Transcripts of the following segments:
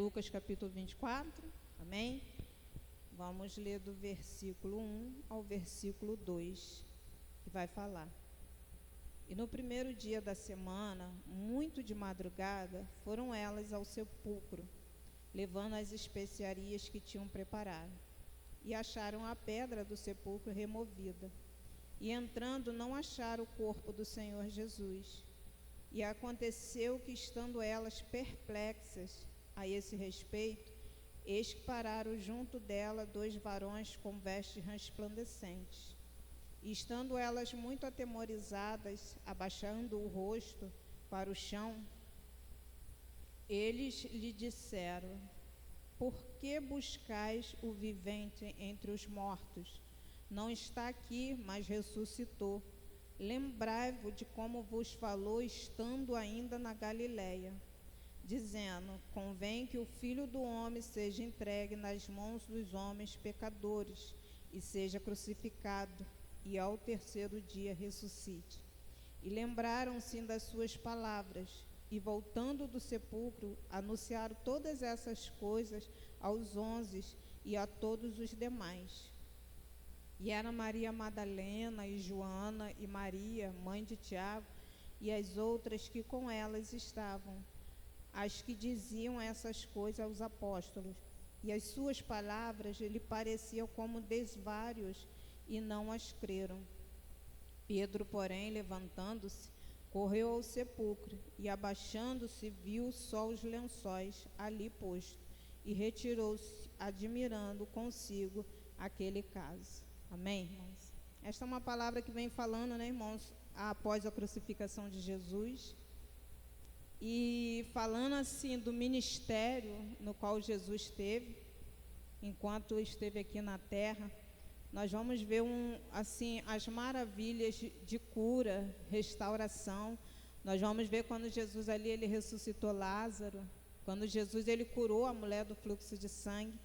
Lucas capítulo 24, amém? Vamos ler do versículo 1 ao versículo 2, que vai falar. E no primeiro dia da semana, muito de madrugada, foram elas ao sepulcro, levando as especiarias que tinham preparado. E acharam a pedra do sepulcro removida. E entrando, não acharam o corpo do Senhor Jesus. E aconteceu que, estando elas perplexas a esse respeito, eis que pararam junto dela 2 varões com vestes resplandecentes. E estando elas muito atemorizadas, abaixando o rosto para o chão, eles lhe disseram: por que buscais o vivente entre os mortos? Não está aqui, mas ressuscitou. Lembrai-vos de como vos falou, estando ainda na Galiléia, dizendo: convém que o Filho do Homem seja entregue nas mãos dos homens pecadores, e seja crucificado, e ao terceiro dia ressuscite. E lembraram-se das suas palavras, e voltando do sepulcro, anunciaram todas essas coisas aos 11 e a todos os demais. E era Maria Madalena, e Joana, e Maria, mãe de Tiago, e as outras que com elas estavam, as que diziam essas coisas aos apóstolos. E as suas palavras lhe pareciam como desvários, e não as creram. Pedro, porém, levantando-se, correu ao sepulcro, e abaixando-se, viu só os lençóis ali postos, e retirou-se, admirando consigo aquele caso. Amém, irmãos? Esta é uma palavra que vem falando, né, irmãos, após a crucificação de Jesus, e falando assim do ministério no qual Jesus teve, enquanto esteve aqui na terra. Nós vamos ver assim, as maravilhas de cura, restauração. Nós vamos ver quando Jesus ali, ele ressuscitou Lázaro, quando Jesus, ele curou a mulher do fluxo de sangue.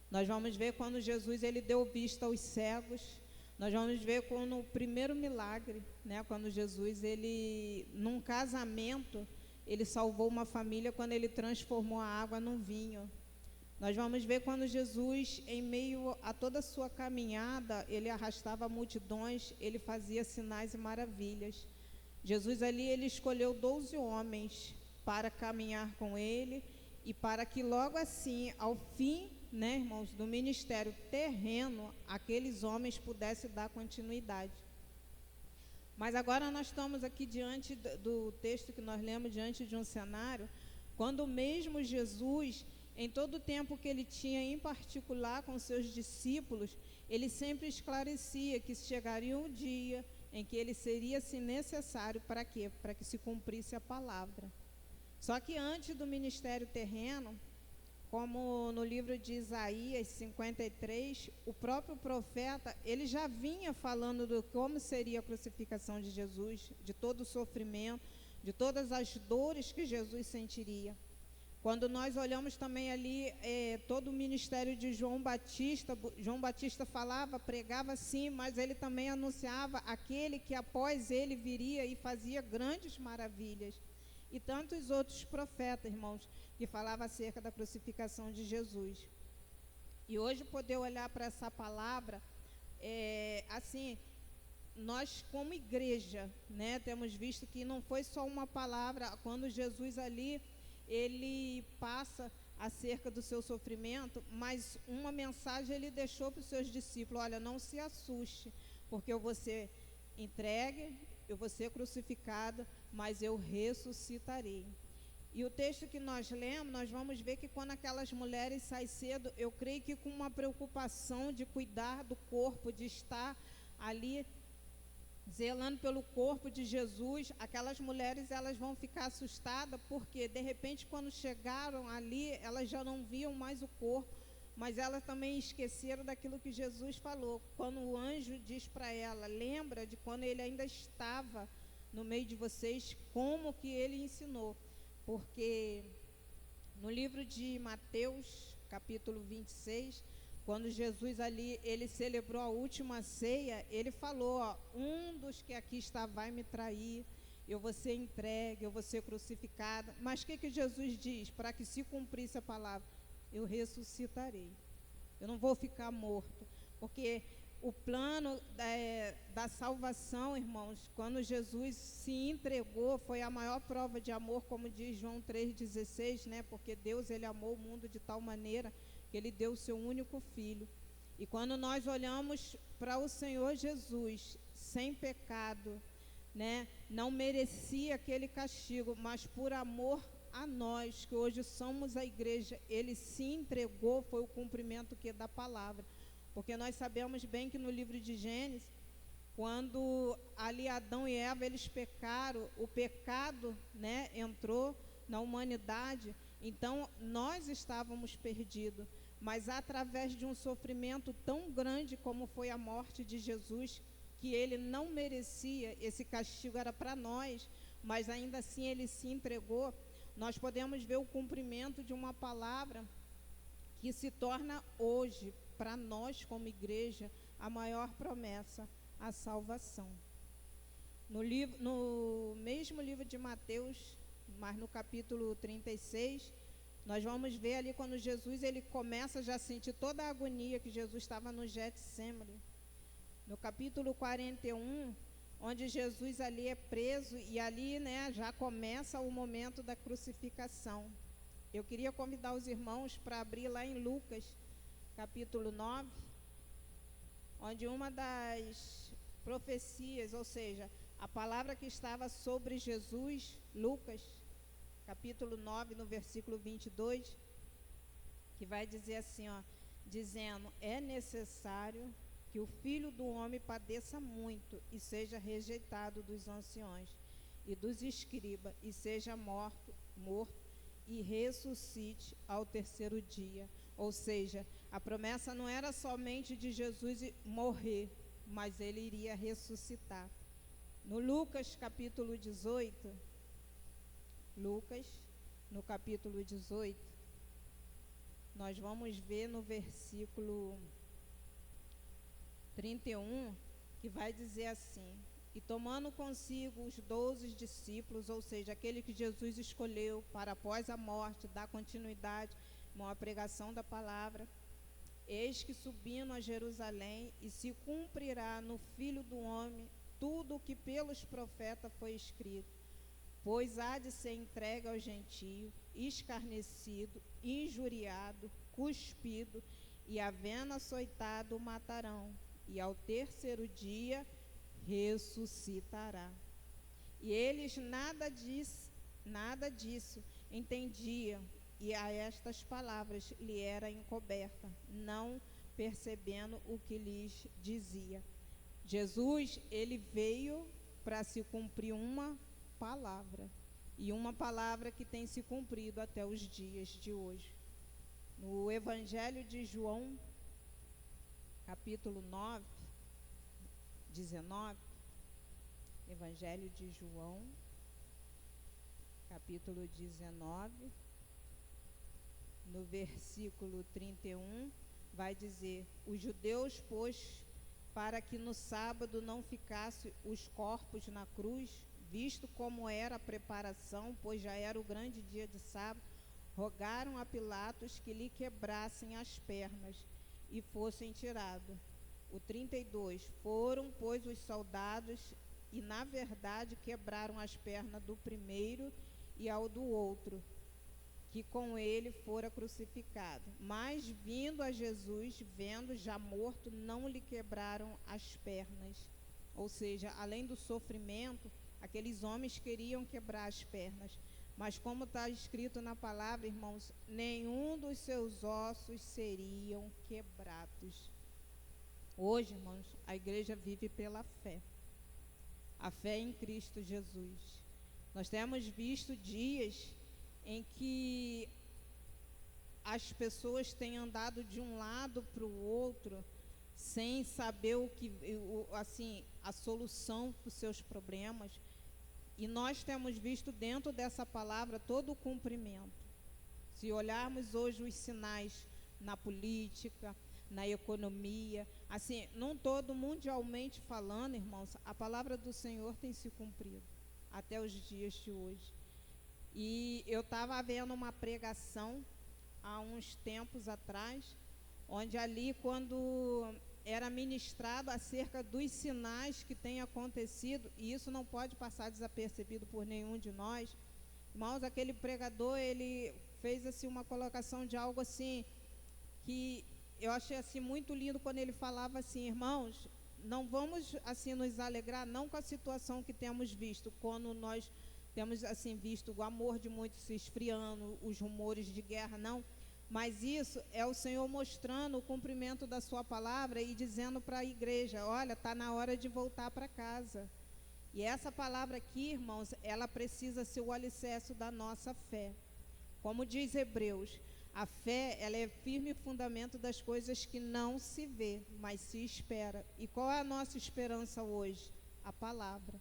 Nós vamos ver quando Jesus, ele deu vista aos cegos. Nós vamos ver quando o primeiro milagre, né, quando Jesus, ele, num casamento, ele salvou uma família quando ele transformou a água num vinho. Nós vamos ver quando Jesus, em meio a toda a sua caminhada, ele arrastava multidões, ele fazia sinais e maravilhas. Jesus ali, ele escolheu 12 homens para caminhar com ele, e para que logo assim, ao fim, né, irmãos, do ministério terreno, aqueles homens pudessem dar continuidade. Mas agora nós estamos aqui diante do texto que nós lemos, diante de um cenário, quando mesmo Jesus, em todo o tempo que ele tinha, em particular com seus discípulos, ele sempre esclarecia que chegaria um dia em que ele seria assim, necessário para quê? Para que se cumprisse a palavra. Só que antes do ministério terreno, como no livro de Isaías 53, o próprio profeta, ele já vinha falando de como seria a crucificação de Jesus, de todo o sofrimento, de todas as dores que Jesus sentiria. Quando nós olhamos também ali todo o ministério de João Batista falava, pregava sim, mas ele também anunciava aquele que após ele viria e fazia grandes maravilhas. E tantos outros profetas, irmãos, que falavam acerca da crucificação de Jesus. E hoje poder olhar para essa palavra, assim, nós como igreja, né, temos visto que não foi só uma palavra, quando Jesus ali, ele passa acerca do seu sofrimento, mas uma mensagem ele deixou para os seus discípulos: olha, não se assuste, porque eu vou ser entregue, eu vou ser crucificado, mas eu ressuscitarei. E o texto que nós lemos, nós vamos ver que quando aquelas mulheres saem cedo, eu creio que com uma preocupação de cuidar do corpo, de estar ali zelando pelo corpo de Jesus, aquelas mulheres, elas vão ficar assustadas, porque de repente quando chegaram ali, elas já não viam mais o corpo, mas elas também esqueceram daquilo que Jesus falou, quando o anjo diz para ela: lembra de quando ele ainda estava no meio de vocês, como que ele ensinou. Porque no livro de Mateus, capítulo 26, quando Jesus ali, ele celebrou a última ceia, ele falou: ó, um dos que aqui está vai me trair. eu vou ser entregue, eu vou ser crucificada. Mas o que Jesus diz? Para que se cumprisse a palavra, eu ressuscitarei. Eu não vou ficar morto, porque o plano da salvação, irmãos, quando Jesus se entregou, foi a maior prova de amor, como diz João 3,16, né? Porque Deus, ele amou o mundo de tal maneira que ele deu o seu único filho. E quando nós olhamos para o Senhor Jesus, sem pecado, né? Não merecia aquele castigo, mas por amor a nós, que hoje somos a igreja, ele se entregou, foi o cumprimento da palavra. Porque nós sabemos bem que no livro de Gênesis, quando ali Adão e Eva, eles pecaram, o pecado, né, entrou na humanidade, então nós estávamos perdidos, mas através de um sofrimento tão grande como foi a morte de Jesus, que ele não merecia, esse castigo era para nós, mas ainda assim ele se entregou, nós podemos ver o cumprimento de uma palavra que se torna hoje, para nós como igreja, a maior promessa, a salvação. No mesmo livro de Mateus, mas no capítulo 36, nós vamos ver ali quando Jesus ele começa já a sentir toda a agonia que Jesus estava no Getsêmani. No capítulo 41, onde Jesus ali é preso e ali, né, já começa o momento da crucificação. Eu queria convidar os irmãos para abrir lá em Lucas, capítulo 9, onde uma das profecias, ou seja, a palavra que estava sobre Jesus, Lucas, capítulo 9, no versículo 22, que vai dizer assim, ó, dizendo, é necessário que o Filho do Homem padeça muito e seja rejeitado dos anciões e dos escribas e seja morto e ressuscite ao terceiro dia. Ou seja, a promessa não era somente de Jesus morrer, mas ele iria ressuscitar. No Lucas capítulo 18, Lucas, no capítulo 18, nós vamos ver no versículo 31, que vai dizer assim, e tomando consigo os 12 discípulos, ou seja, aquele que Jesus escolheu para após a morte, dar continuidade à pregação da palavra, eis que subindo a Jerusalém, e se cumprirá no Filho do Homem tudo o que pelos profetas foi escrito, pois há de ser entregue ao gentio, escarnecido, injuriado, cuspido, e havendo açoitado o matarão, e ao terceiro dia ressuscitará. E eles nada disso entendiam, e a estas palavras lhe era encoberta, não percebendo o que lhes dizia. Jesus, ele veio para se cumprir uma palavra, e uma palavra que tem se cumprido até os dias de hoje. No Evangelho de João, capítulo 9, 19, Evangelho de João, capítulo 19, no versículo 31, vai dizer, os judeus, pois, para que no sábado não ficasse os corpos na cruz, visto como era a preparação, pois já era o grande dia de sábado, rogaram a Pilatos que lhe quebrassem as pernas e fossem tirados. O 32, foram, pois, os soldados e, na verdade, quebraram as pernas do primeiro e ao do outro, que com ele fora crucificado. Mas, vindo a Jesus, vendo já morto, não lhe quebraram as pernas. Ou seja, além do sofrimento, aqueles homens queriam quebrar as pernas. Mas como está escrito na palavra, irmãos, nenhum dos seus ossos seriam quebrados. Hoje, irmãos, a igreja vive pela fé. A fé em Cristo Jesus. Nós temos visto dias em que as pessoas têm andado de um lado para o outro sem saber a solução para os seus problemas. E nós temos visto dentro dessa palavra todo o cumprimento. Se olharmos hoje os sinais na política, na economia, assim, não todo, mundialmente falando, irmãos, a palavra do Senhor tem se cumprido. até os dias de hoje. E eu estava vendo uma pregação há uns tempos atrás, onde ali, quando era ministrado acerca dos sinais que têm acontecido, e isso não pode passar desapercebido por nenhum de nós. Irmãos, aquele pregador, ele fez assim uma colocação de algo assim, que eu achei assim muito lindo, quando ele falava assim: irmãos, não vamos assim nos alegrar não com a situação que temos visto, quando nós temos assim visto o amor de muitos se esfriando, os rumores de guerra, não. Mas isso é o Senhor mostrando o cumprimento da sua palavra e dizendo para a igreja: olha, está na hora de voltar para casa. E essa palavra aqui, irmãos, ela precisa ser o alicerce da nossa fé. Como diz Hebreus, a fé, ela é firme fundamento das coisas que não se vê, mas se espera. E qual é a nossa esperança hoje? A palavra.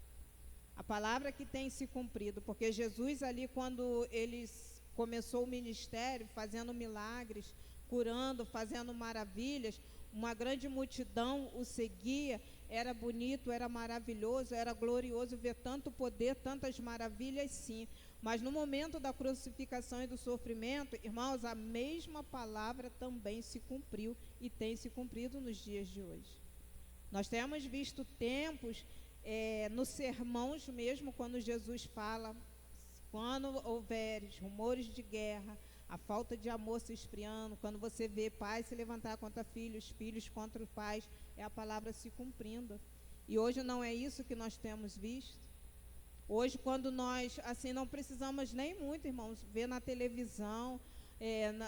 A palavra que tem se cumprido, porque Jesus ali, quando ele começou o ministério, fazendo milagres, curando, fazendo maravilhas, uma grande multidão o seguia. Era bonito, era maravilhoso, era glorioso ver tanto poder, tantas maravilhas, sim. Mas no momento da crucificação e do sofrimento, irmãos, a mesma palavra também se cumpriu e tem se cumprido nos dias de hoje. Nós temos visto tempos, nos sermões mesmo, quando Jesus fala: quando houveres rumores de guerra, a falta de amor se esfriando, quando você vê pais se levantar contra filhos, filhos contra pais, é a palavra se cumprindo. E hoje não é isso que nós temos visto. Hoje, quando nós, assim, não precisamos nem muito, irmãos, ver na televisão,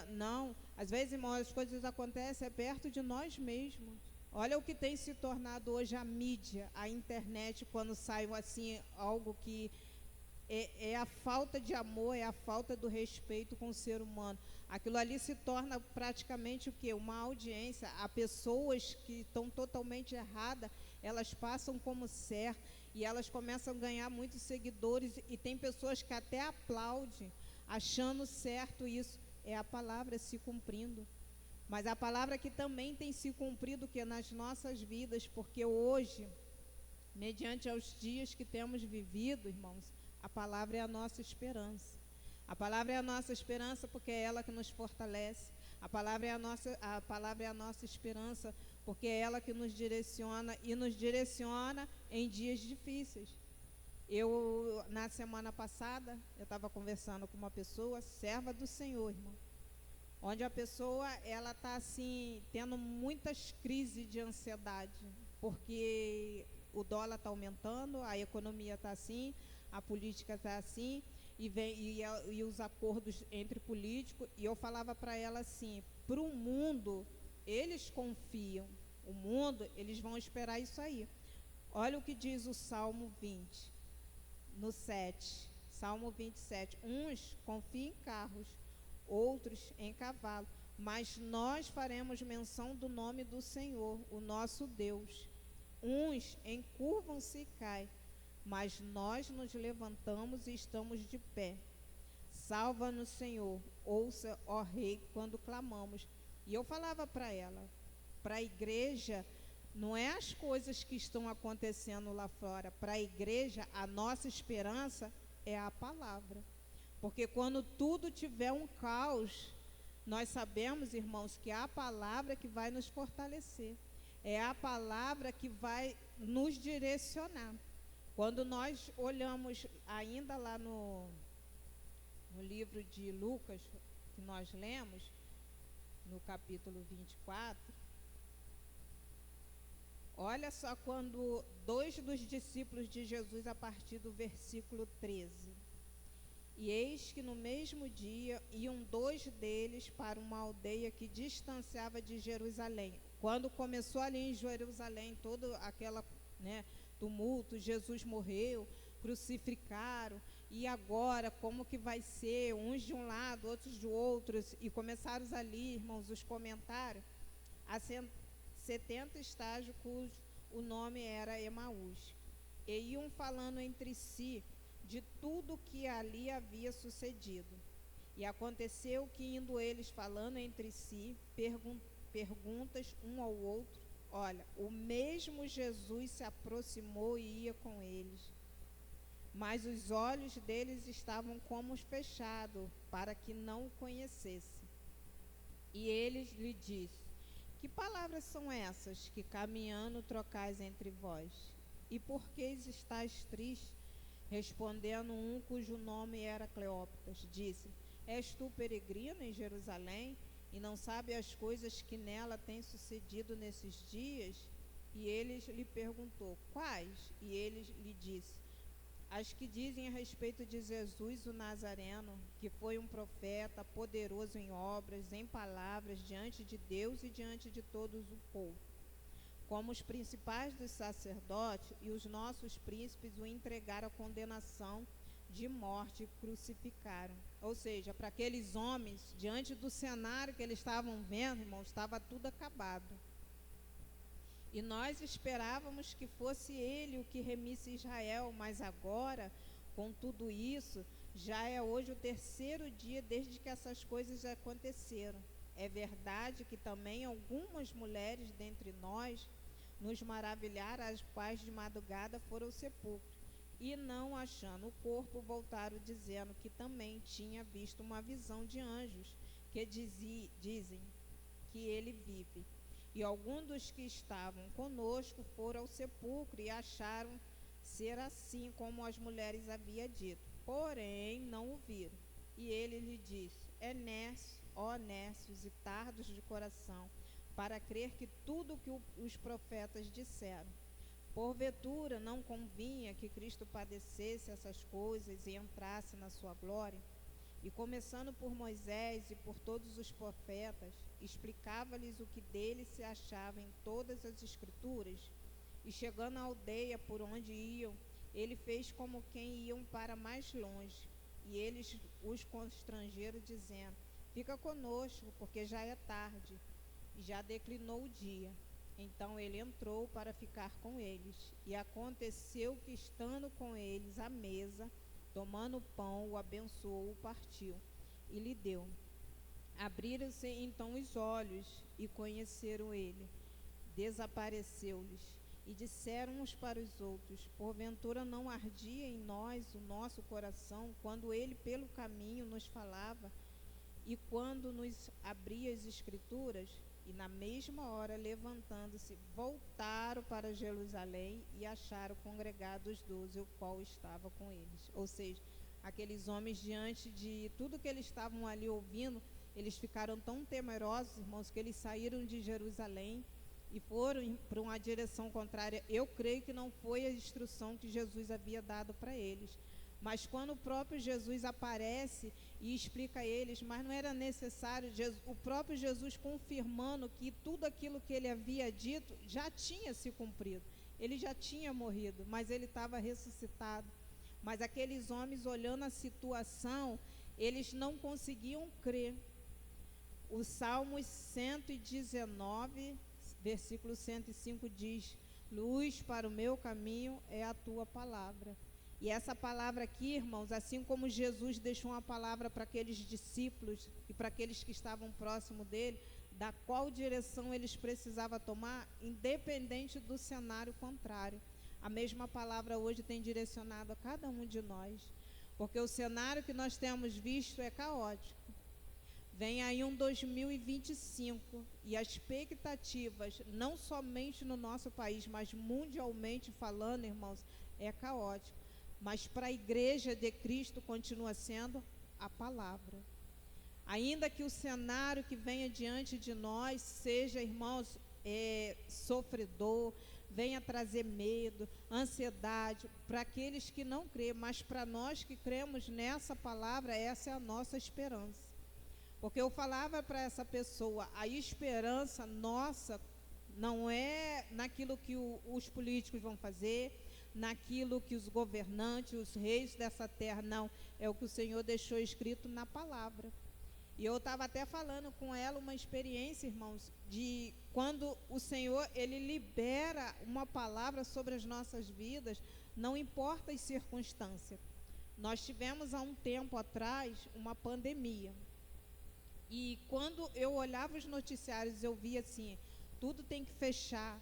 não. Às vezes, irmãos, as coisas acontecem perto de nós mesmos. Olha o que tem se tornado hoje a mídia, a internet, quando sai, assim, algo que é a falta de amor, é a falta do respeito com o ser humano. Aquilo ali se torna praticamente o quê? Uma audiência. Há pessoas que estão totalmente erradas, elas passam como certo e elas começam a ganhar muitos seguidores, e tem pessoas que até aplaudem, achando certo isso. É a palavra se cumprindo. Mas a palavra que também tem se cumprido que nas nossas vidas, porque hoje, mediante aos dias que temos vivido, irmãos, a palavra é a nossa esperança. A palavra é a nossa esperança porque é ela que nos fortalece. A palavra é a nossa esperança porque é ela que nos direciona, e nos direciona em dias difíceis. Na semana passada, eu estava conversando com uma pessoa, serva do Senhor, irmão, onde a pessoa, ela está assim, tendo muitas crises de ansiedade, porque o dólar está aumentando, a economia está assim, a política está assim, e os acordos entre políticos. E eu falava para ela assim: para o mundo, eles confiam, o mundo, eles vão esperar isso aí. Olha o que diz o Salmo 20, no 7, Salmo 27, uns confiam em carros, outros em cavalo, mas nós faremos menção do nome do Senhor, o nosso Deus. Uns encurvam-se e caem, mas nós nos levantamos e estamos de pé. Salva-nos, Senhor, ouça, ó Rei, quando clamamos. E eu falava para ela, para a igreja, não é as coisas que estão acontecendo lá fora. Para a igreja, a nossa esperança é a palavra. Porque quando tudo tiver um caos, nós sabemos, irmãos, que é a palavra que vai nos fortalecer. É a palavra que vai nos direcionar. Quando nós olhamos ainda lá no livro de Lucas, que nós lemos, no capítulo 24, olha só, quando 2 dos discípulos de Jesus, a partir do versículo 13: e eis que no mesmo dia iam 2 deles para uma aldeia que distanciava de Jerusalém. Quando começou ali em Jerusalém todo aquela, tumulto, Jesus morreu, crucificaram, e agora como que vai ser, uns de um lado, outros de outros, e começaram ali, irmãos, os comentários, a 70 estágios, cujo o nome era Emaús, e iam falando entre si de tudo que ali havia sucedido. E aconteceu que, indo eles falando entre si, perguntas um ao outro, olha, o mesmo Jesus se aproximou e ia com eles. mas os olhos deles estavam como fechados, para que não o conhecesse. E ele lhe disse: que palavras são essas que caminhando trocais entre vós? E por que estáis tristes? Respondendo um cujo nome era Cleópatas, disse: és tu peregrino em Jerusalém e não sabe as coisas que nela têm sucedido nesses dias? E ele lhe perguntou: quais? E ele lhe disse: as que dizem a respeito de Jesus o Nazareno, que foi um profeta, poderoso em obras, em palavras, diante de Deus e diante de todos o povo. Como os principais dos sacerdotes e os nossos príncipes o entregaram à condenação de morte e crucificaram. Ou seja, para aqueles homens, diante do cenário que eles estavam vendo, irmãos, estava tudo acabado. E nós esperávamos que fosse ele o que remisse Israel, mas agora, com tudo isso, já é hoje o terceiro dia desde que essas coisas aconteceram. É verdade que também algumas mulheres dentre nós nos maravilharam, as quais de madrugada foram ao sepulcro, e não achando o corpo, voltaram dizendo que também tinha visto uma visão de anjos, que dizem que ele vive. E alguns dos que estavam conosco foram ao sepulcro e acharam ser assim como as mulheres haviam dito, porém não o viram. E ele lhe disse: é nécio, ó nécios e tardos de coração, para crer que tudo o que os profetas disseram. Porventura não convinha que Cristo padecesse essas coisas e entrasse na sua glória? E começando por Moisés e por todos os profetas, explicava-lhes o que dele se achava em todas as escrituras. E chegando à aldeia por onde iam, ele fez como quem iam para mais longe. E eles os constrangeram, dizendo: fica conosco, porque já é tarde, e já declinou o dia. Então ele entrou para ficar com eles. E aconteceu que, estando com eles à mesa, tomando o pão, o abençoou, o partiu e lhe deu. Abriram-se então os olhos e conheceram ele. Desapareceu-lhes e disseram uns para os outros: porventura não ardia em nós o nosso coração quando ele pelo caminho nos falava e quando nos abria as escrituras? E na mesma hora, levantando-se, voltaram para Jerusalém e acharam congregados os 12, o qual estava com eles. Ou seja, aqueles homens, diante de tudo que eles estavam ali ouvindo, eles ficaram tão temerosos, irmãos, que eles saíram de Jerusalém e foram para uma direção contrária. Eu creio que não foi a instrução que Jesus havia dado para eles. Mas quando o próprio Jesus aparece e explica a eles, mas não era necessário, o próprio Jesus confirmando que tudo aquilo que ele havia dito já tinha se cumprido. Ele já tinha morrido, mas ele estava ressuscitado. Mas aqueles homens, olhando a situação, eles não conseguiam crer. O Salmo 119, versículo 105 diz: luz para o meu caminho é a tua palavra. E essa palavra aqui, irmãos, assim como Jesus deixou uma palavra para aqueles discípulos e para aqueles que estavam próximo dele, da qual direção eles precisavam tomar, independente do cenário contrário. A mesma palavra hoje tem direcionado a cada um de nós, porque o cenário que nós temos visto é caótico. Vem aí um 2025 e as expectativas, não somente no nosso país, mas mundialmente falando, irmãos, é caótico. Mas para a igreja de Cristo continua sendo a palavra. Ainda que o cenário que venha diante de nós seja, irmãos, sofredor, venha trazer medo, ansiedade, para aqueles que não creem, mas para nós que cremos nessa palavra, essa é a nossa esperança. Porque eu falava para essa pessoa, a esperança nossa não é naquilo que os políticos vão fazer, naquilo que os governantes, os reis dessa terra, não, é o que o Senhor deixou escrito na palavra. E eu estava até falando com ela uma experiência, irmãos, de quando o Senhor, ele libera uma palavra sobre as nossas vidas, não importa as circunstâncias. Nós tivemos há um tempo atrás uma pandemia. E quando eu olhava os noticiários, eu via assim, tudo tem que fechar,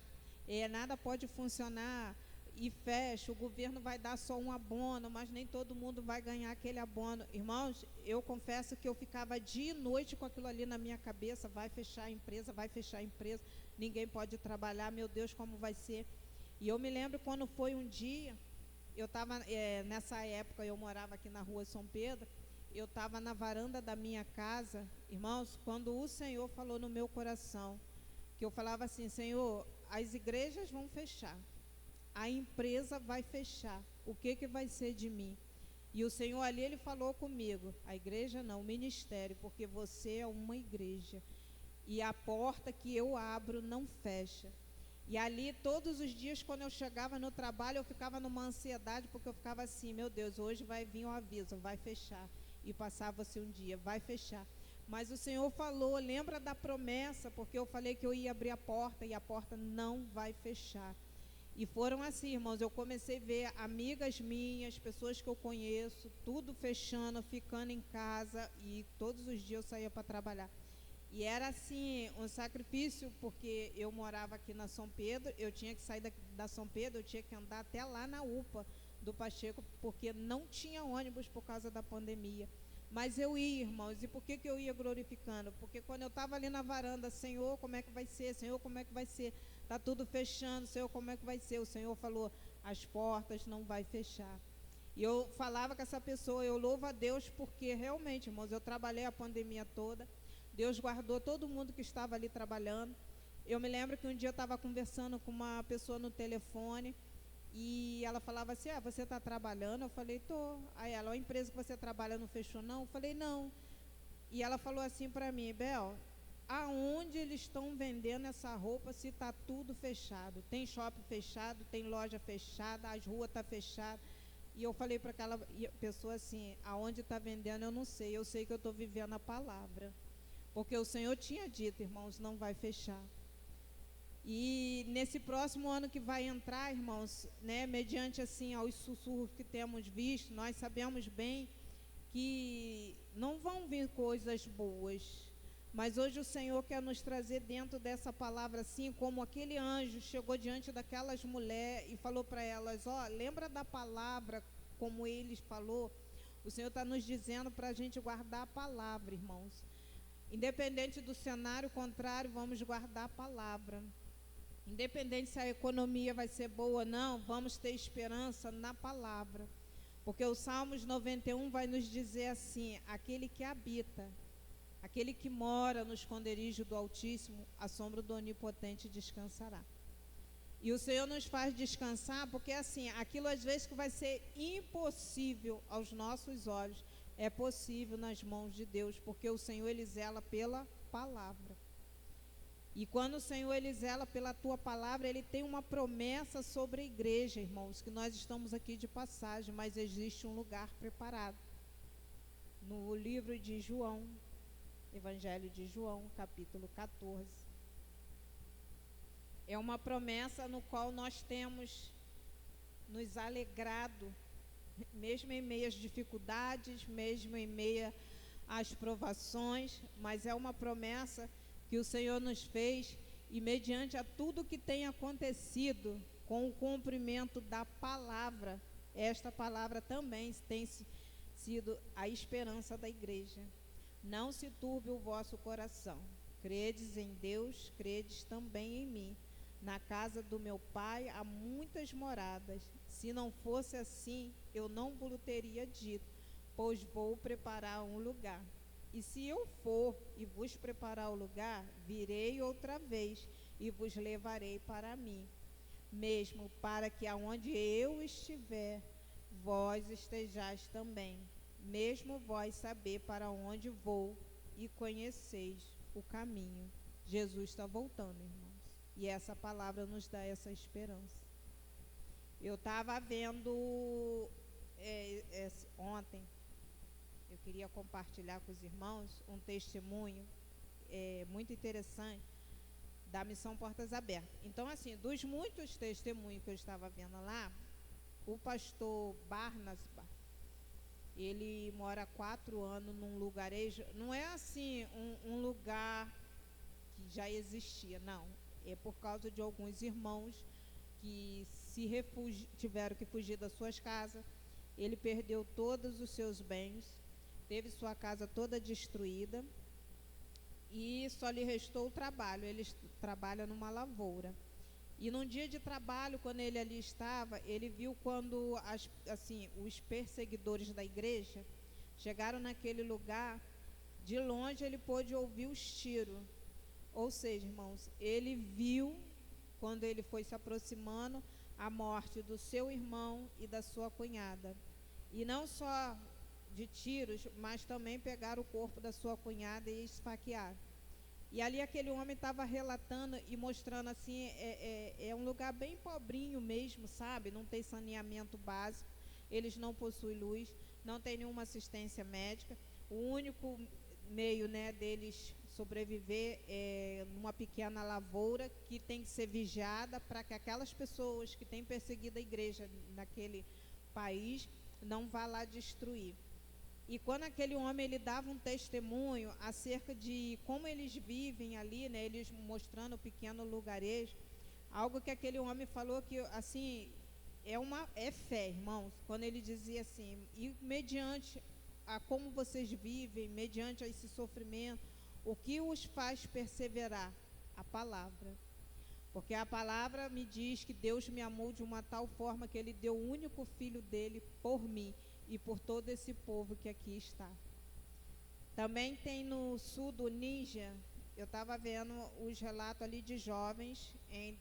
nada pode funcionar. e fecha, o governo vai dar só um abono, mas nem todo mundo vai ganhar aquele abono. Irmãos, eu confesso que eu ficava dia e noite com aquilo ali na minha cabeça, vai fechar a empresa, vai fechar a empresa, ninguém pode trabalhar, meu Deus, como vai ser? E eu me lembro quando foi um dia, eu estava, nessa época eu morava aqui na rua São Pedro, eu estava na varanda da minha casa, irmãos, quando o Senhor falou no meu coração, que eu falava assim, Senhor, as igrejas vão fechar, a empresa vai fechar, o que vai ser de mim? E o Senhor ali, Ele falou comigo, a igreja não, o ministério, porque você é uma igreja, e a porta que eu abro não fecha. E ali, todos os dias, quando eu chegava no trabalho, eu ficava numa ansiedade, porque eu ficava assim, meu Deus, hoje vai vir um aviso, vai fechar. E passava-se um dia, vai fechar. Mas o Senhor falou, lembra da promessa, porque eu falei que eu ia abrir a porta, e a porta não vai fechar. E foram assim, irmãos, eu comecei a ver amigas minhas, pessoas que eu conheço, tudo fechando, ficando em casa, e todos os dias eu saía para trabalhar. E era assim, um sacrifício, porque eu morava aqui na São Pedro, eu tinha que sair da São Pedro, eu tinha que andar até lá na UPA do Pacheco, porque não tinha ônibus por causa da pandemia. Mas eu ia, irmãos, e por que eu ia glorificando? Porque quando eu estava ali na varanda, Senhor, como é que vai ser? Senhor, como é que vai ser? Está tudo fechando, Senhor, como é que vai ser? O Senhor falou, as portas não vai fechar. E eu falava com essa pessoa, eu louvo a Deus, porque realmente, irmãos, eu trabalhei a pandemia toda, Deus guardou todo mundo que estava ali trabalhando. Eu me lembro que um dia eu estava conversando com uma pessoa no telefone e ela falava assim, você está trabalhando? Eu falei, estou. Aí ela, a empresa que você trabalha não fechou não? Eu falei, não. E ela falou assim para mim, Bel, aonde eles estão vendendo essa roupa se está tudo fechado? Tem shopping fechado, tem loja fechada, as ruas estão fechadas. E eu falei para aquela pessoa assim, aonde está vendendo eu não sei, eu sei que eu estou vivendo a palavra. Porque o Senhor tinha dito, irmãos, não vai fechar. E nesse próximo ano que vai entrar, irmãos, né, mediante assim aos sussurros que temos visto, nós sabemos bem que não vão vir coisas boas. Mas hoje o Senhor quer nos trazer dentro dessa palavra assim, como aquele anjo chegou diante daquelas mulheres e falou para elas, lembra da palavra como ele falou? O Senhor está nos dizendo para a gente guardar a palavra, irmãos. Independente do cenário contrário, vamos guardar a palavra. Independente se a economia vai ser boa ou não, vamos ter esperança na palavra. Porque o Salmos 91 vai nos dizer assim, aquele que habita, aquele que mora no esconderijo do Altíssimo, a sombra do Onipotente descansará. E o Senhor nos faz descansar, porque assim, aquilo às vezes que vai ser impossível aos nossos olhos, é possível nas mãos de Deus, porque o Senhor, Ele zela pela palavra. E quando o Senhor, Ele zela pela tua palavra, Ele tem uma promessa sobre a igreja, irmãos, que nós estamos aqui de passagem, mas existe um lugar preparado. No livro de João, Evangelho de João, capítulo 14. É uma promessa no qual nós temos nos alegrado, mesmo em meio às dificuldades, mesmo em meio às provações, mas é uma promessa que o Senhor nos fez e mediante a tudo que tem acontecido com o cumprimento da palavra, esta palavra também tem sido a esperança da igreja. Não se turbe o vosso coração, credes em Deus, credes também em mim. Na casa do meu pai há muitas moradas. Se não fosse assim, eu não vos teria dito, pois vou preparar um lugar. E se eu for e vos preparar o lugar, virei outra vez e vos levarei para mim, mesmo para que aonde eu estiver, vós estejais também. Mesmo vós saber para onde vou e conheceis o caminho. Jesus está voltando, irmãos. E essa palavra nos dá essa esperança. Eu estava vendo ontem, eu queria compartilhar com os irmãos um testemunho muito interessante da Missão Portas Abertas. Então, assim, dos muitos testemunhos que eu estava vendo lá, o pastor Barnas, ele mora há 4 anos num lugarejo, não é assim um lugar que já existia, não. É por causa de alguns irmãos que tiveram que fugir das suas casas. Ele perdeu todos os seus bens, teve sua casa toda destruída e só lhe restou o trabalho. Ele trabalha numa lavoura. E num dia de trabalho, quando ele ali estava, ele viu quando os perseguidores da igreja chegaram naquele lugar. De longe ele pôde ouvir os tiros. Ou seja, irmãos, ele viu, quando ele foi se aproximando, a morte do seu irmão e da sua cunhada. E não só de tiros, mas também pegaram o corpo da sua cunhada e esfaquearam. E ali aquele homem estava relatando e mostrando assim, é um lugar bem pobrinho mesmo, sabe? Não tem saneamento básico, eles não possuem luz, não tem nenhuma assistência médica. O único meio, né, deles sobreviver é numa pequena lavoura que tem que ser vigiada para que aquelas pessoas que têm perseguido a igreja naquele país não vá lá destruir. E quando aquele homem ele dava um testemunho acerca de como eles vivem ali, né, eles mostrando o pequeno lugarejo, algo que aquele homem falou que assim é fé, irmãos, quando ele dizia assim, e mediante a como vocês vivem, mediante a esse sofrimento, o que os faz perseverar? A palavra. Porque a palavra me diz que Deus me amou de uma tal forma que Ele deu o único filho dele por mim e por todo esse povo que aqui está. Também tem no sul do Níger, eu estava vendo os relatos ali de jovens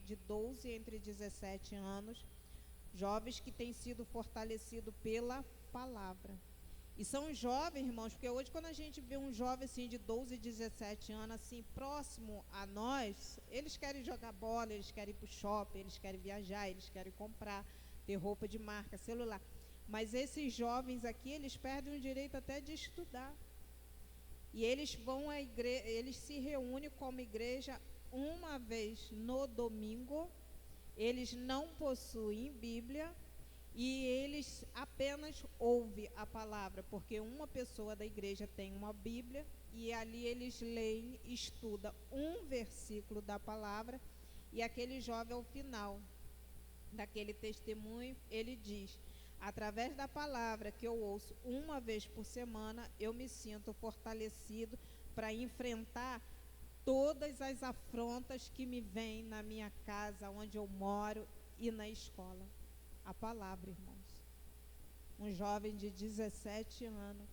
de 12 entre 17 anos, jovens que têm sido fortalecidos pela palavra. E são jovens, irmãos, porque hoje quando a gente vê um jovem assim de 12, 17 anos, assim, próximo a nós, eles querem jogar bola, eles querem ir para o shopping, eles querem viajar, eles querem comprar, ter roupa de marca, celular. Mas esses jovens aqui, eles perdem o direito até de estudar. E eles vão à igreja, eles se reúnem como igreja uma vez no domingo, eles não possuem Bíblia, e eles apenas ouvem a palavra, porque uma pessoa da igreja tem uma Bíblia, e ali eles leem, estudam um versículo da palavra, e aquele jovem, ao final daquele testemunho, ele diz: através da palavra que eu ouço uma vez por semana, eu me sinto fortalecido para enfrentar todas as afrontas que me vêm na minha casa, onde eu moro e na escola. A palavra, irmãos. Um jovem de 17 anos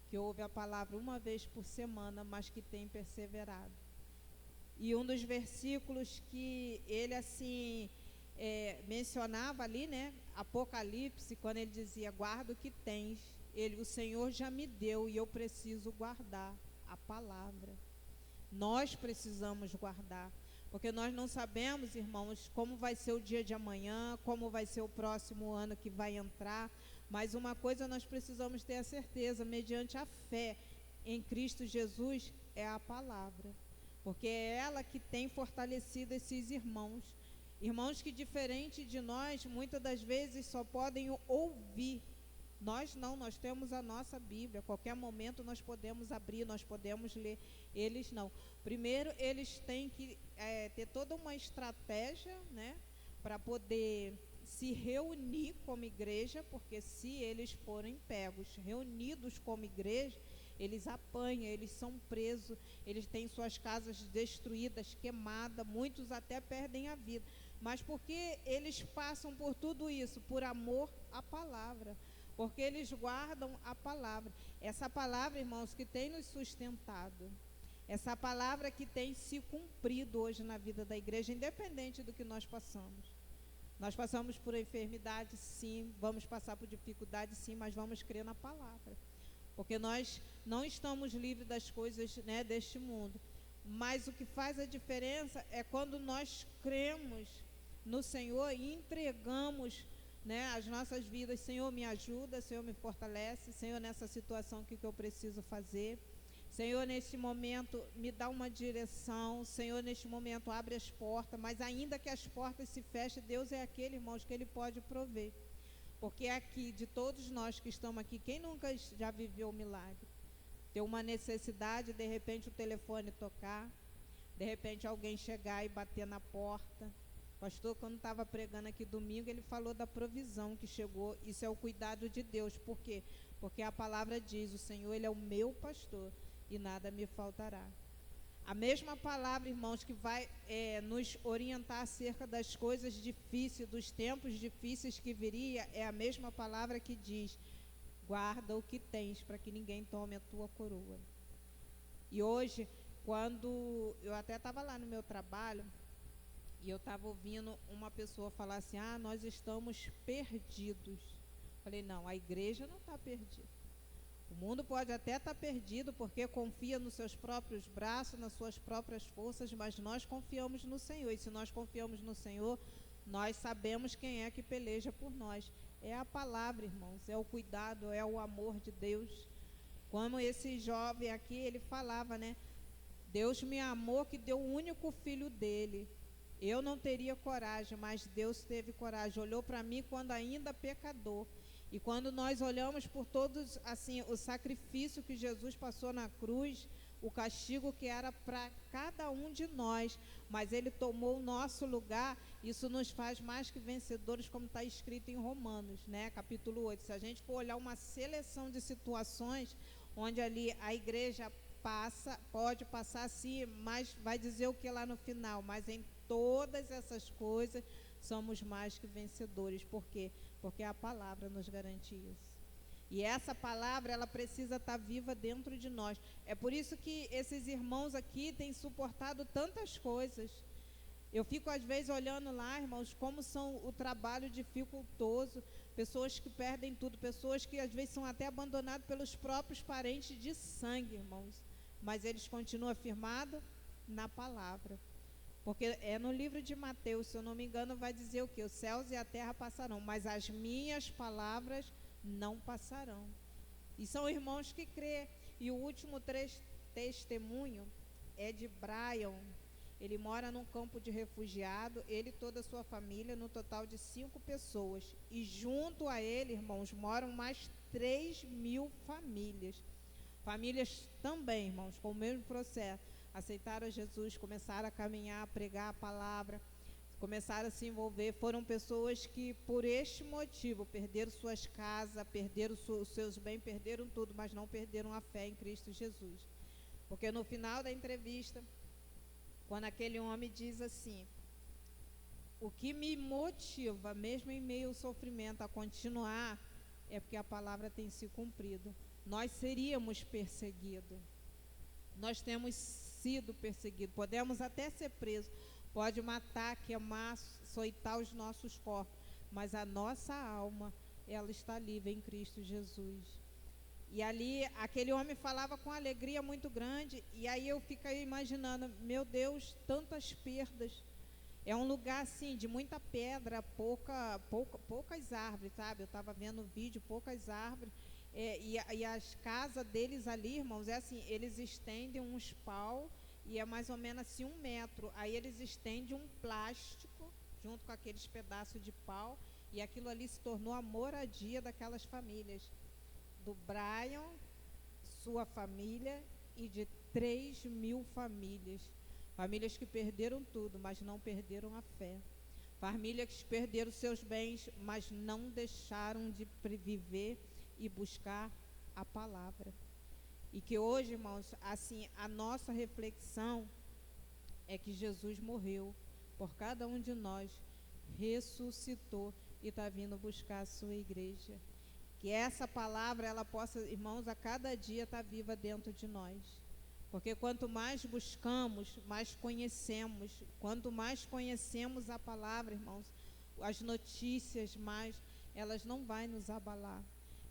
que ouve a palavra uma vez por semana, mas que tem perseverado. E um dos versículos que ele assim mencionava ali, né, Apocalipse, quando ele dizia: guarda o que tens, o Senhor já me deu e eu preciso guardar a palavra. Nós precisamos guardar, porque nós não sabemos, irmãos, como vai ser o dia de amanhã, como vai ser o próximo ano que vai entrar, mas uma coisa nós precisamos ter a certeza, mediante a fé em Cristo Jesus, é a palavra, porque é ela que tem fortalecido esses irmãos que diferente de nós, muitas das vezes só podem ouvir. Nós não, nós temos a nossa Bíblia, a qualquer momento nós podemos abrir, nós podemos ler. Eles não. Primeiro, eles têm que ter toda uma estratégia, né, para poder se reunir como igreja, porque se eles forem pegos, reunidos como igreja, eles apanham, eles são presos, eles têm suas casas destruídas, queimadas, muitos até perdem a vida. Mas porque eles passam por tudo isso? Por amor à palavra, porque eles guardam a palavra. Essa palavra, irmãos, que tem nos sustentado, essa palavra que tem se cumprido hoje na vida da igreja, independente do que nós passamos. Nós passamos por enfermidade, sim, vamos passar por dificuldade, sim, mas vamos crer na palavra, porque nós não estamos livres das coisas, né, deste mundo. Mas o que faz a diferença é quando nós cremos no Senhor e entregamos, né, as nossas vidas. Senhor, me ajuda, Senhor, me fortalece, Senhor, nessa situação, o que eu preciso fazer? Senhor, neste momento, me dá uma direção. Senhor, neste momento, abre as portas, mas ainda que as portas se fechem, Deus é aquele, irmãos, que Ele pode prover. Porque aqui, de todos nós que estamos aqui, quem nunca já viveu um milagre? Ter uma necessidade, de repente o telefone tocar, de repente alguém chegar e bater na porta, Pastor, quando estava pregando aqui domingo, ele falou da provisão que chegou. Isso é o cuidado de Deus. Por quê? Porque a palavra diz: o Senhor, Ele é o meu pastor e nada me faltará. A mesma palavra, irmãos, que vai nos orientar acerca das coisas difíceis, dos tempos difíceis que viria, é a mesma palavra que diz: guarda o que tens, para que ninguém tome a tua coroa. E hoje, quando eu até estava lá no meu trabalho, e eu estava ouvindo uma pessoa falar assim: nós estamos perdidos. Falei: não, a igreja não está perdida. O mundo pode até estar perdido porque confia nos seus próprios braços, nas suas próprias forças, mas nós confiamos no Senhor. E se nós confiamos no Senhor, nós sabemos quem é que peleja por nós. É a palavra, irmãos, é o cuidado, é o amor de Deus. Como esse jovem aqui, ele falava, né? Deus me amou que deu o único filho dele. Eu não teria coragem, mas Deus teve coragem. Olhou para mim quando ainda pecador. E quando nós olhamos por todos, assim, o sacrifício que Jesus passou na cruz, o castigo que era para cada um de nós, mas Ele tomou o nosso lugar, isso nos faz mais que vencedores, como está escrito em Romanos, né, capítulo 8. Se a gente for olhar uma seleção de situações, onde ali a igreja pode passar assim, mas vai dizer o que lá no final, mas em todas essas coisas somos mais que vencedores. Por quê? Porque a palavra nos garante isso. E essa palavra, ela precisa estar viva dentro de nós. É por isso que esses irmãos aqui têm suportado tantas coisas. Eu fico às vezes olhando lá, irmãos, como são o trabalho dificultoso, pessoas que perdem tudo, pessoas que às vezes são até abandonadas pelos próprios parentes de sangue, irmãos. Mas eles continuam firmados na palavra. Porque é no livro de Mateus, se eu não me engano, vai dizer o quê? Os céus e a terra passarão, mas as minhas palavras não passarão. E são irmãos que crê. E o último testemunho é de Brian. Ele mora num campo de refugiado, ele e toda a sua família, no total de 5 pessoas. E junto a ele, irmãos, moram mais 3.000 famílias. Famílias também, irmãos, com o mesmo processo. Aceitaram Jesus, começaram a caminhar, a pregar a palavra, começaram a se envolver. Foram pessoas que, por este motivo, perderam suas casas, perderam os seus bens, perderam tudo, mas não perderam a fé em Cristo Jesus. Porque no final da entrevista, quando aquele homem diz assim: o que me motiva, mesmo em meio ao sofrimento, a continuar, é porque a palavra tem se cumprido. Nós seríamos perseguidos. Nós temos sido perseguidos. Podemos até ser presos. Pode matar, queimar, açoitar os nossos corpos. Mas a nossa alma, ela está livre em Cristo Jesus. E ali, aquele homem falava com alegria muito grande. E aí eu fiquei imaginando, meu Deus, tantas perdas. É um lugar assim, de muita pedra, poucas árvores, sabe? Eu estava vendo o vídeo, poucas árvores. E as casas deles ali, irmãos, é assim, eles estendem uns pau e é mais ou menos assim 1 metro. Aí eles estendem um plástico junto com aqueles pedaços de pau e aquilo ali se tornou a moradia daquelas famílias. Do Brian, sua família e de 3.000 famílias. Famílias que perderam tudo, mas não perderam a fé. Famílias que perderam seus bens, mas não deixaram de viver e buscar a palavra. E que hoje, irmãos, assim, a nossa reflexão é que Jesus morreu por cada um de nós, ressuscitou e está vindo buscar a sua igreja. Que essa palavra, ela possa, irmãos, a cada dia estar viva dentro de nós. Porque quanto mais buscamos, mais conhecemos. Quanto mais conhecemos a palavra, irmãos, as notícias, mais elas não vão nos abalar.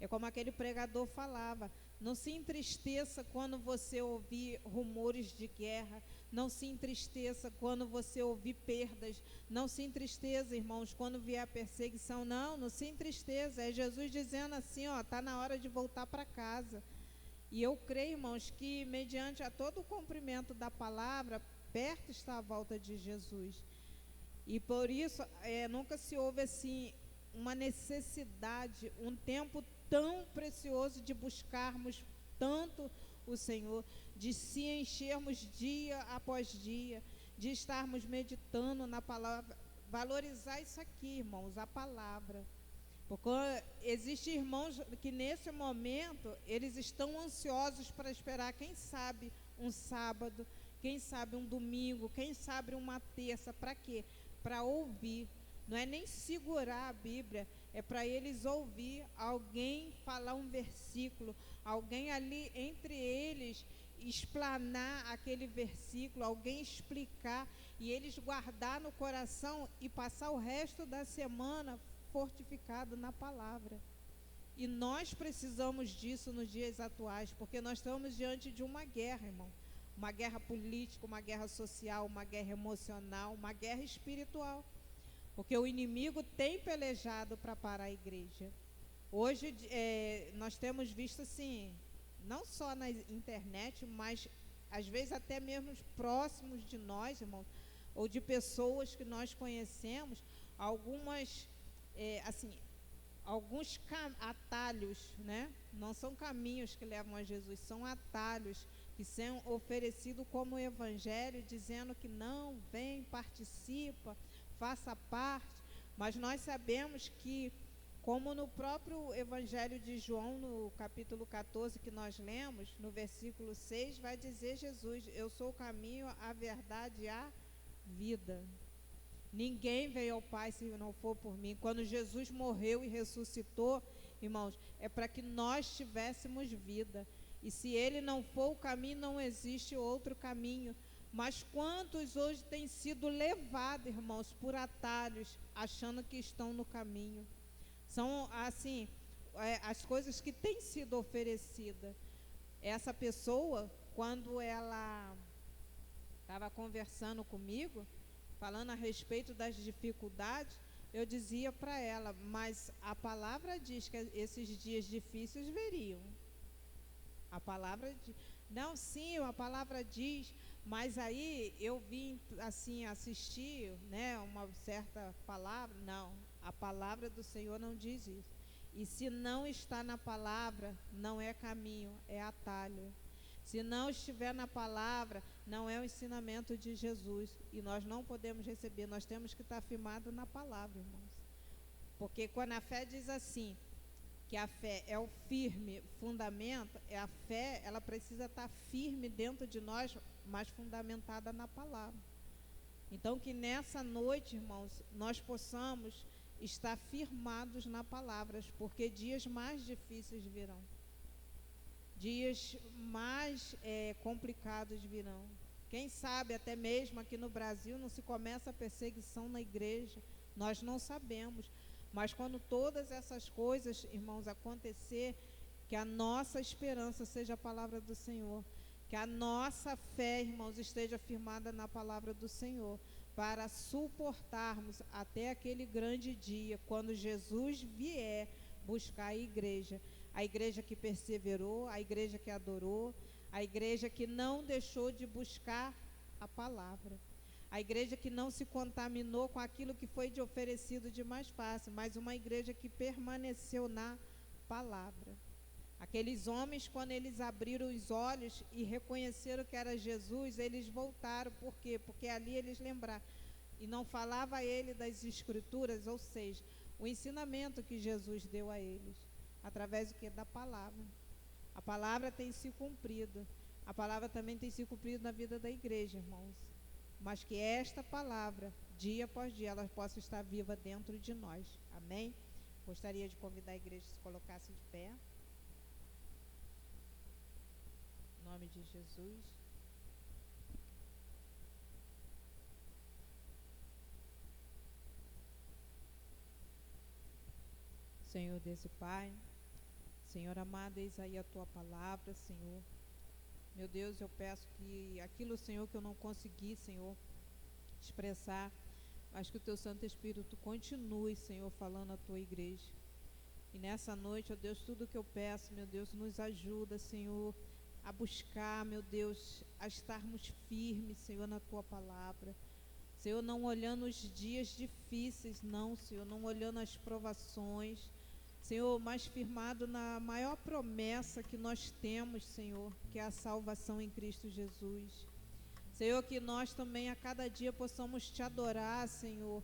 É como aquele pregador falava: não se entristeça quando você ouvir rumores de guerra, não se entristeça quando você ouvir perdas, não se entristeça, irmãos, quando vier a perseguição, não se entristeça. É Jesus dizendo assim, está na hora de voltar para casa. E eu creio, irmãos, que mediante a todo o cumprimento da palavra, perto está a volta de Jesus. E por isso, nunca se houve assim uma necessidade, um tempo tão precioso de buscarmos tanto o Senhor, de se enchermos dia após dia, de estarmos meditando na palavra valorizar isso aqui, irmãos, a palavra. Porque existem irmãos que nesse momento, eles estão ansiosos para esperar, quem sabe, um sábado, quem sabe um domingo, quem sabe uma terça, para quê? Para ouvir. Não é nem segurar a Bíblia, é para eles ouvir alguém falar um versículo, alguém ali entre eles explanar aquele versículo, alguém explicar e eles guardar no coração e passar o resto da semana fortificado na palavra. E nós precisamos disso nos dias atuais, porque nós estamos diante de uma guerra, irmão. Uma guerra política, uma guerra social, uma guerra emocional, uma guerra espiritual. Porque o inimigo tem pelejado para parar a igreja. Hoje nós temos visto assim, não só na internet, mas às vezes até mesmo próximos de nós, irmãos, ou de pessoas que nós conhecemos, alguns atalhos, né? Não são caminhos que levam a Jesus, são atalhos que são oferecidos como evangelho, dizendo que não, vem, participa, faça parte, mas nós sabemos que, como no próprio Evangelho de João, no capítulo 14 que nós lemos, no versículo 6, vai dizer Jesus: eu sou o caminho, a verdade e a vida. Ninguém veio ao Pai se não for por mim. Quando Jesus morreu e ressuscitou, irmãos, é para que nós tivéssemos vida. E se Ele não for o caminho, não existe outro caminho. Mas quantos hoje têm sido levados, irmãos, por atalhos, achando que estão no caminho? São, assim, as coisas que têm sido oferecidas. Essa pessoa, quando ela estava conversando comigo, falando a respeito das dificuldades, eu dizia para ela, mas a palavra diz que esses dias difíceis viriam. A palavra diz, não, sim, a palavra diz, mas aí eu vim assim assistir, né, uma certa palavra. Não, a palavra do Senhor não diz isso. E se não está na palavra, não é caminho, é atalho. Se não estiver na palavra, não é o ensinamento de Jesus. E nós não podemos receber, nós temos que estar firmados na palavra, irmãos. Porque quando a fé diz assim, que a fé é o firme fundamento, a fé, ela precisa estar firme dentro de nós, mas fundamentada na palavra. Então, que nessa noite, irmãos, nós possamos estar firmados na palavra, porque dias mais difíceis virão. Dias mais complicados virão. Quem sabe até mesmo aqui no Brasil não se começa a perseguição na igreja, nós não sabemos. Mas quando todas essas coisas, irmãos, acontecer, que a nossa esperança seja a palavra do Senhor, que a nossa fé, irmãos, esteja firmada na palavra do Senhor, para suportarmos até aquele grande dia, quando Jesus vier buscar a igreja que perseverou, a igreja que adorou, a igreja que não deixou de buscar a palavra. A igreja que não se contaminou com aquilo que foi de oferecido de mais fácil, mas uma igreja que permaneceu na palavra. Aqueles homens, quando eles abriram os olhos e reconheceram que era Jesus, eles voltaram. Por quê? Porque ali eles lembraram. E não falava a ele das escrituras, ou seja, o ensinamento que Jesus deu a eles, através do que? Da palavra. A palavra tem se cumprido. A palavra também tem se cumprido na vida da igreja, irmãos. Mas que esta palavra, dia após dia, ela possa estar viva dentro de nós. Amém? Gostaria de convidar a igreja a se colocasse de pé. Em nome de Jesus. Senhor Deus e Pai, Senhor amado, eis aí a Tua palavra, Senhor. Meu Deus, eu peço que aquilo, Senhor, que eu não consegui, Senhor, expressar, mas que o Teu Santo Espírito continue, Senhor, falando à Tua igreja. E nessa noite, ó Deus, tudo que eu peço, meu Deus, nos ajuda, Senhor, a buscar, meu Deus, a estarmos firmes, Senhor, na Tua palavra. Senhor, não olhando os dias difíceis, não, Senhor, não olhando as provações, Senhor, mais firmado na maior promessa que nós temos, Senhor, que é a salvação em Cristo Jesus. Senhor, que nós também a cada dia possamos Te adorar, Senhor,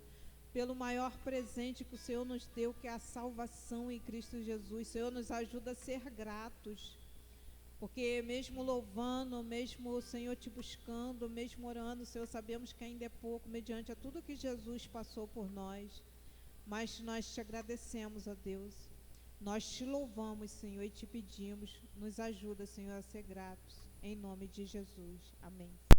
pelo maior presente que o Senhor nos deu, que é a salvação em Cristo Jesus. Senhor, nos ajuda a ser gratos, porque mesmo louvando, mesmo, Senhor, te buscando, mesmo orando, Senhor, sabemos que ainda é pouco, mediante a tudo que Jesus passou por nós, mas nós te agradecemos, ó Deus, nós te louvamos, Senhor, e te pedimos, nos ajuda, Senhor, a ser gratos, em nome de Jesus, amém.